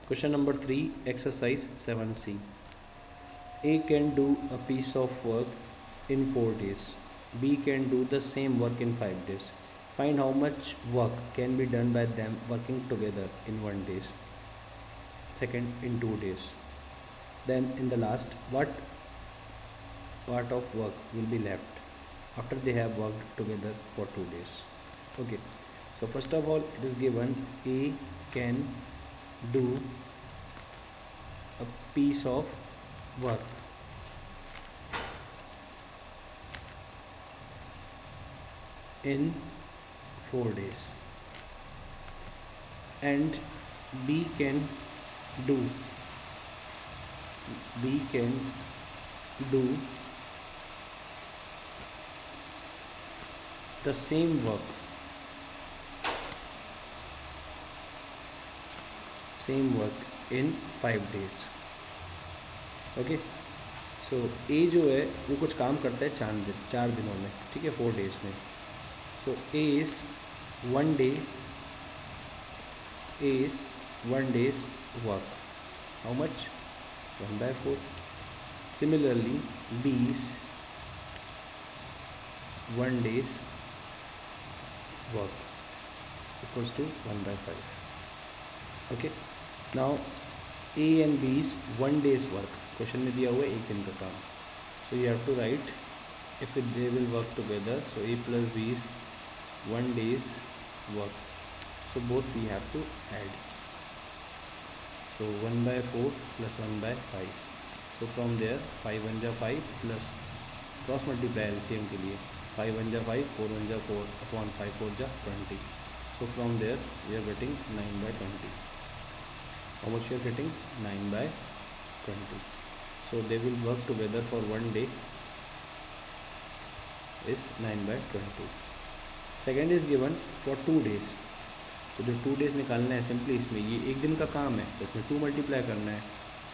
Question number 3, exercise 7C. A can do a piece of work in 4 days. B can do the same work in 5 days. Find how much work can be done by them working together in 1 day, second in 2 days. Then in the last, what part of work will be left after they have worked together for 2 days? Okay, so first of all, it is given A can do a piece of work in 4 days, and B can do B can do the same work in 5 days. Okay, सो ए जो है वो कुछ काम करता है 4 दिनों में, ठीक है, 4 डेज में. So a is 1 day, A is 1 day's work. How much? 1/4. Similarly, B is 1 day's work equals to 1/5. Okay. Now A and B is 1 day's work. Question में दिया हुआ है 1 दिन का काम. So you have to write if they will work together. So A plus B is 1 day's work. So both we have to add. So 1/4 plus 1/5. So from there 5 1 जा 5 plus cross multiply LCM के लिए 5 1 जा 5, 4 1 जा 4 upon 5 4 जा 20. So from there we are getting 9/20. How much we are getting? 9/20. So they will work together for 1 day is 9/20. Second is given for 2 days. तो जो 2 days निकालना है सिंपली इसमें ये 1 दिन का काम है तो इसमें 2 मल्टीप्लाई करना है.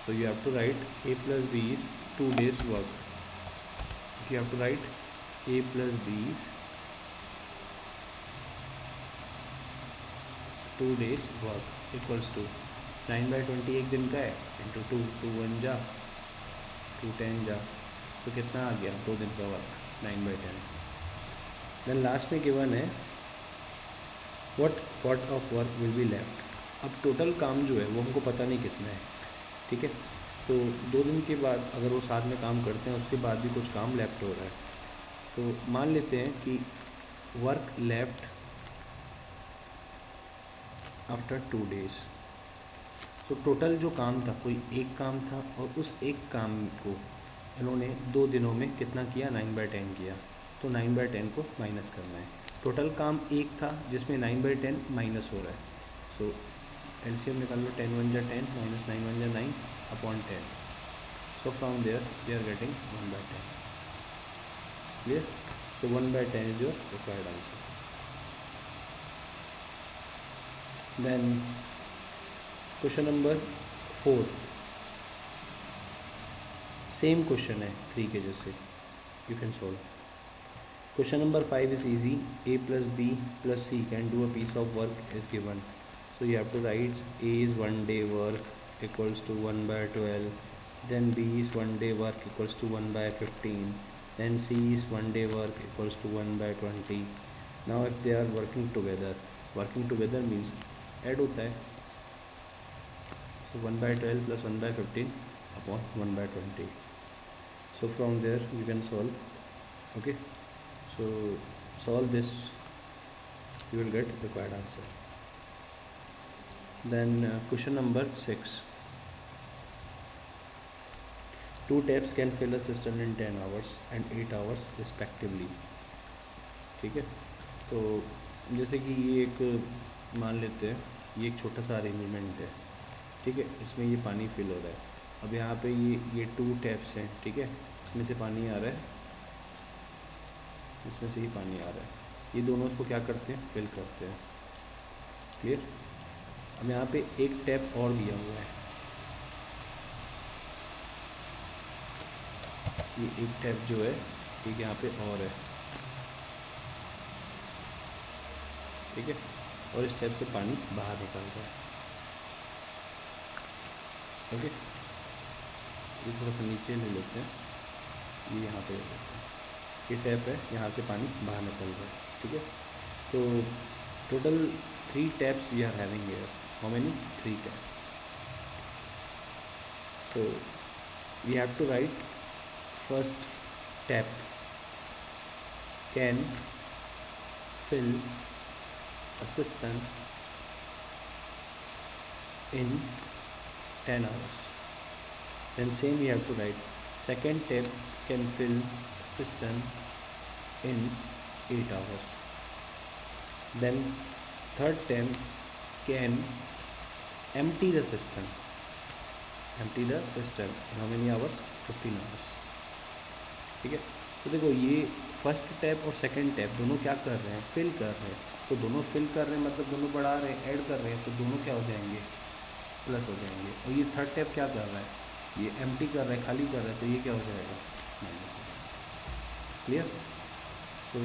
So you have to write A plus B is 2 days work. You have to write A plus B is 2 days work equals to 9/20 1 दिन का है इंटू 2 2 1 जा 2 10 जा. सो कितना आ गया 2 दिन का वर्क 9/10. देन लास्ट में गिवन है what part of work will be left. अब टोटल काम जो है वो हमको पता नहीं कितना है, ठीक है. तो 2 दिन के बाद अगर वो साथ में काम करते हैं उसके बाद भी कुछ काम लेफ्ट हो रहा है तो मान लेते हैं कि work left after 2 days. So total जो काम था कोई एक काम था और उस एक काम को इन्होंने 2 दिनों में कितना किया 9/10 किया. तो 9/10 को माइनस करना है. टोटल काम एक था जिसमें 9/10 माइनस हो रहा है. सो एलसीएम निकाल लो 10 1 जा 10 माइनस 9 1 जा 9 upon 10. So from there we are getting 1/10. Clear. So 1/10 is your required answer. Then question number 4 same question है 3 के जैसे. You can solve. Question number 5 is easy. A plus B plus C can do a piece of work is given. So you have to write A is 1 day work equals to 1/12. Then B is 1 day work equals to 1/15. Then C is 1 day work equals to 1/20. Now if they are working together means add होता है. So 1/12 plus 1/15 upon 1/20. So from there you can solve. Okay. So solve this, you will get required answer. Then question number 6. 2 taps can fill a cistern in 10 hours and 8 hours respectively. ठीक है. तो जैसे कि ये एक मान लेते हैं ये एक छोटा सा अरेंजमेंट है, ठीक है. इसमें ये पानी फिल हो रहा है. अब यहाँ पे ये 2 टैप्स हैं, ठीक है. इसमें से पानी आ रहा है, इसमें से ही पानी आ रहा है. ये दोनों इसको क्या करते हैं फिल करते हैं. क्लियर. अब यहाँ पे एक टैप और दिया हुआ है, ये एक टैप जो है ठीक है यहाँ पे और है, ठीक है. और इस टैप से पानी बाहर निकल रहा है. ओके, ये थोड़ा सा नीचे ले लेते हैं, ये यहाँ पे ले लेते हैं, ये टैप है, यहाँ से पानी बाहर निकल रहा है, ठीक है। तो total 3 taps we are having here, how many? 3 taps. So we have to write first tap can fill a cistern in 10 hours. Then same we have to write second tap can fill cistern in 8 hours. Then third tap can empty the cistern in how many hours? 15 hours, ठीक है। तो देखो ये first tap और second tap दोनों क्या कर रहे हैं? फिल कर रहे हैं। तो दोनों फिल कर रहे हैं मतलब दोनों बढ़ा रहे हैं, ऐड कर रहे हैं, तो दोनों क्या हो जाएंगे? प्लस हो जाएंगे। और ये थर्ड टैप क्या कर रहा है? ये एम्प्टी कर रहा है, खाली कर रहा है, तो ये क्या हो जाएगा? माइनस हो जाएगा। Clear? So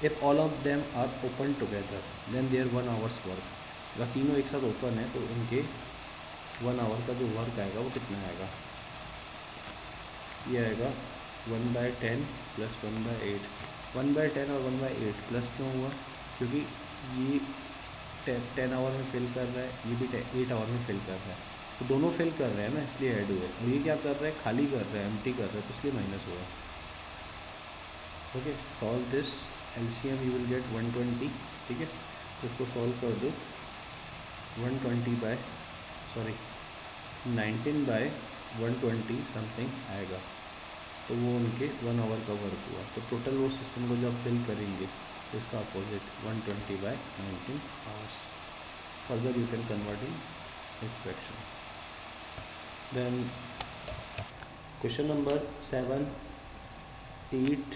if all of them are open together then there 1 hours work. अगर तीनों एक साथ ओपन है तो उनके 1 आवर का जो वर्क आएगा वो कितना आएगा? ये आएगा 1/10 प्लस 1/8। 1/10 और 1/8 प्लस क्यों हुआ? क्योंकि ये 10 आवर में फिल कर रहा है, ये भी 8 आवर में फिल कर रहा है, तो दोनों फिल कर रहे हैं ना, इसलिए ऐड हुए। और ये क्या कर रहा है? खाली कर रहा है, एम्प्टी कर रहा है, तो इसलिए माइनस हुआ। Okay, solve this, LCM you will get 120, ठीक है। तो इसको सॉल्व कर दो, 19/120 समथिंग आएगा, तो वो उनके 1 आवर का वर्क हुआ। तो टोटल वो सिस्टम को जब फिल करेंगे तो इसका opposite 120/19 hours. Further you can convert in expression. Then question number 7, 8,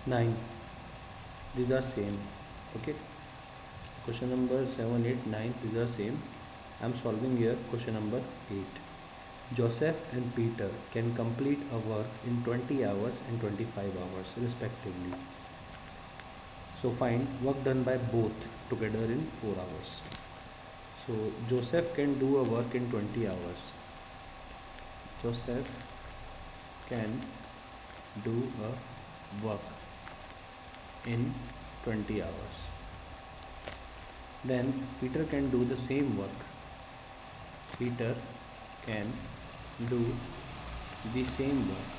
9 these are same. Okay, question number 7, 8, 9 these are same. I am solving here question number 8. Joseph and Peter can complete a work in 20 hours and 25 hours respectively. So find work done by both together in 4 hours. So Joseph can do a work in 20 hours. Joseph can do a work in 20 hours. Then Peter can do the same work. Peter can do the same work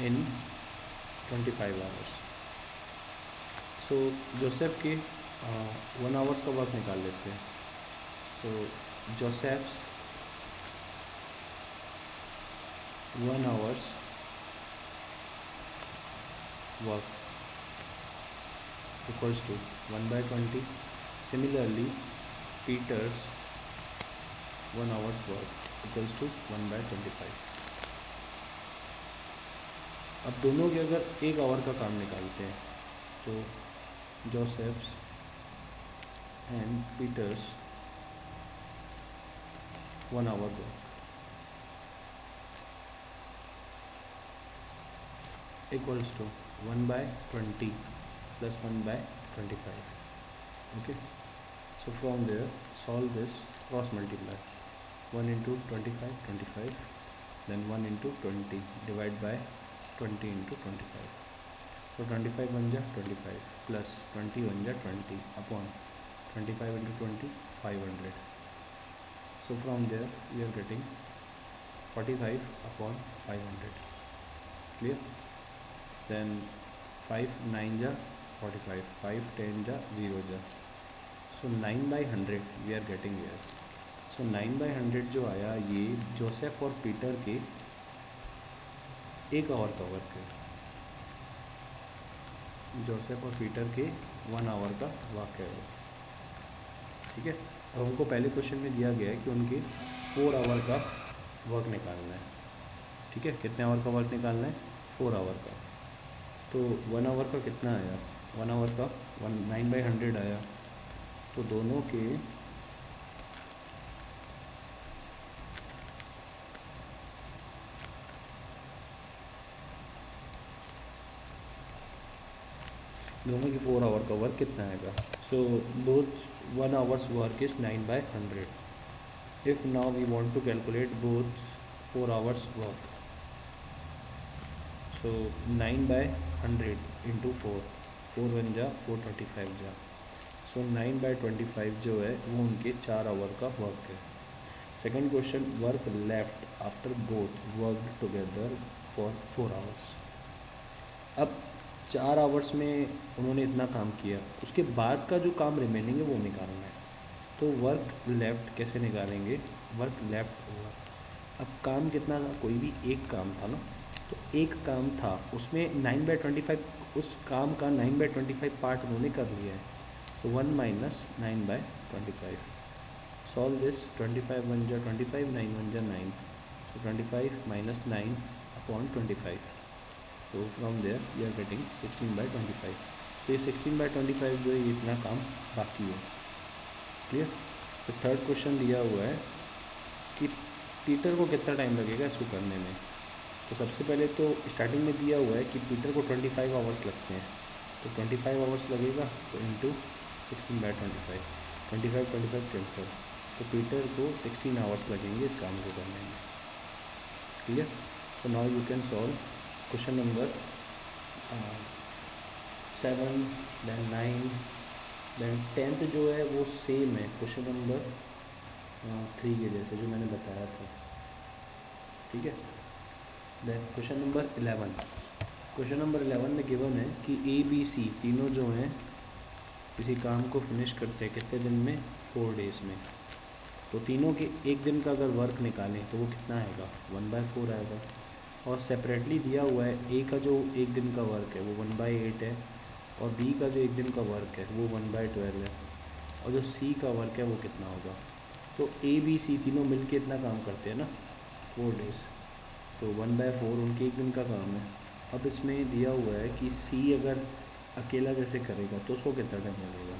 in 25 hours. So Joseph के 1 hours का work निकाल लेते हैं. So Joseph's 1 hours work equals to 1/20. Similarly, Peter's 1 hours work equals to 1/25. अब दोनों के अगर 1 our का काम निकालते हैं तो Joseph's and Peter's 1 hour work equals to 1/20 plus 1/25. Okay, so from there solve this, cross multiply. 1 into 25 25, then 1 into 20 divide by 20 into 25. So 25 1 ja 25 plus 20 1 ja 20 upon 25 into 20 500. So from there we are getting 45 upon 500. Clear? Then 5 9 ja 45, 5 10 ja 0 ja, so 9/100 we are getting here. So 9/100 जो आया ये Joseph और Peter के 1 our का work है. Joseph और Peter के 1 our का वर्क है वो. ठीक है, अब हमको पहले क्वेश्चन में दिया गया है कि उनके 4 आवर का वर्क निकालना है. ठीक है, कितने आवर का वर्क निकालना है? 4 आवर का. तो 1 आवर का कितना आया? 1 आवर का 9/100 आया. तो दोनों के दोनों की 4 आवर का वर्क कितना आएगा? So both 1 hours work is 9/100. If now we want to calculate both 4 hours work, so 9/100 into 4, 4 one जा 435 जा, सो 9/25 जो है वो उनके 4 आवर का वर्क है. Second question, work left after both work together for 4 hours. अब 4 आवर्स में उन्होंने इतना काम किया, उसके बाद का जो काम रिमेनिंग है वो निकालना है. तो वर्क लेफ्ट कैसे निकालेंगे? Work left over. अब काम कितना था? कोई भी एक काम था ना, तो एक काम था उसमें 9/25, उस काम का 9/25 पार्ट उन्होंने कर लिया है. So 1 minus 9/25. Solve this. 25 one जा 25, 9 वन जा 9, so 25 minus 9/25. So from there we are getting 16/25. तो ये 16/25 जो है ये इतना काम बाकी है. क्लियर? तो थर्ड क्वेश्चन दिया हुआ है कि पीटर को कितना टाइम लगेगा इसको करने में. तो सबसे पहले तो स्टार्टिंग में दिया हुआ है कि पीटर को 25 आवर्स लगते हैं, तो 25 आवर्स लगेगा, तो इंटू 16/25, 25 कैंसिल, तो पीटर को 16 आवर्स लगेंगे इस काम को करने में. Clear? So now you can solve question number 7, then 9, then 10th जो है वो सेम है क्वेश्चन नंबर 3 के जैसे जो मैंने बताया था. ठीक है. Then question number 11. Question number 11 में गिवन है कि ए बी सी तीनों जो हैं किसी काम को फिनिश करते हैं कितने दिन में? 4 डेज़ में. तो तीनों के एक दिन का अगर वर्क निकालें तो वो कितना आएगा? 1/4 आएगा. और सेपरेटली दिया हुआ है ए का जो एक दिन का वर्क है वो 1/8 है, और बी का जो एक दिन का वर्क है वो 1/12 है, और जो सी का वर्क है वो कितना होगा? तो ए बी सी तीनों मिल के इतना काम करते हैं ना 4 डेज़, तो 1/4 उनके एक दिन का काम है. अब इसमें दिया हुआ है कि सी अगर अकेला जैसे करेगा तो उसको कितना टाइम लगेगा.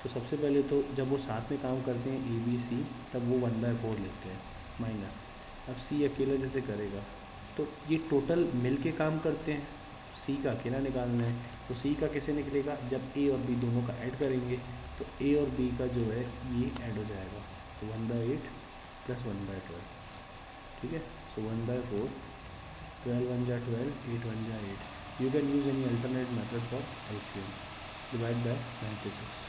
तो सबसे पहले तो जब वो साथ में काम करते हैं ए बी सी, तब वो 1/4 लेते हैं माइनस. अब सी अकेला जैसे करेगा तो ये टोटल मिल के काम करते हैं, सी का अकेला निकालना है. तो सी का कैसे निकलेगा? जब ए और बी दोनों का ऐड करेंगे तो ए और बी का जो है ये ऐड हो जाएगा, तो 1/8 प्लस 1/12. ठीक है. सो 1/4, 12 वन जा 12, 8 वन जा 8. You can use any alternate method for LCM. Divide by 96,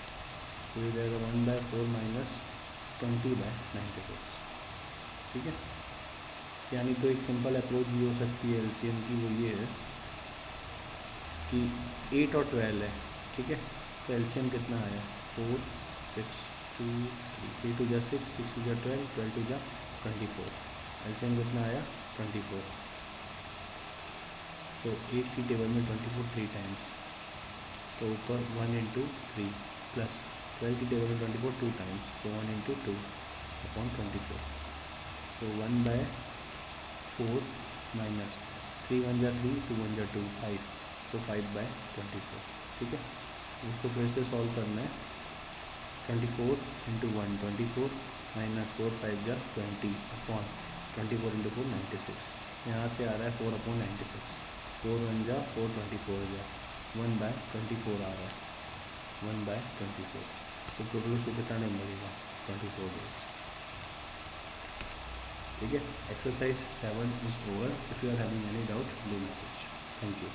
तो ये जाएगा 1/4 माइनस 20/96. ठीक है. यानी तो एक सिंपल अप्रोच भी हो सकती है एलसीएम की, वो ये है कि 8 और 12 है. ठीक है. तो एलसीएम कितना आया? 4, 6, 2, 3, 3 2 जा 6, 6 2 जा 12, 12 2 जा 24. एलसीएम कितना आया? 24. तो 8 की टेबल में 24 3 टाइम्स, तो ऊपर 1 इंटू 3 प्लस 12 की टेबल में 24 2 टाइम्स, सो 1 इंटू 2 अपॉन 24. सो 1/4 माइनस 3 वन जा 3, 2 वन जा 2, 5, सो 5/24. ठीक है. इसको फिर से सॉल्व करना है. 24 इंटू 1 24, माइनस 4 5 जा 20 अपॉन 24 इंटू 4 96. यहाँ से आ रहा है 4/96. 4 वन जा 4 24 जा 1/24 आ रहा है, 1/24. तो टोटल उसको कितना टाइम लगेगा? 24 डेज. ठीक है. Exercise 7 is over. If you are having any doubt do message. Thank you.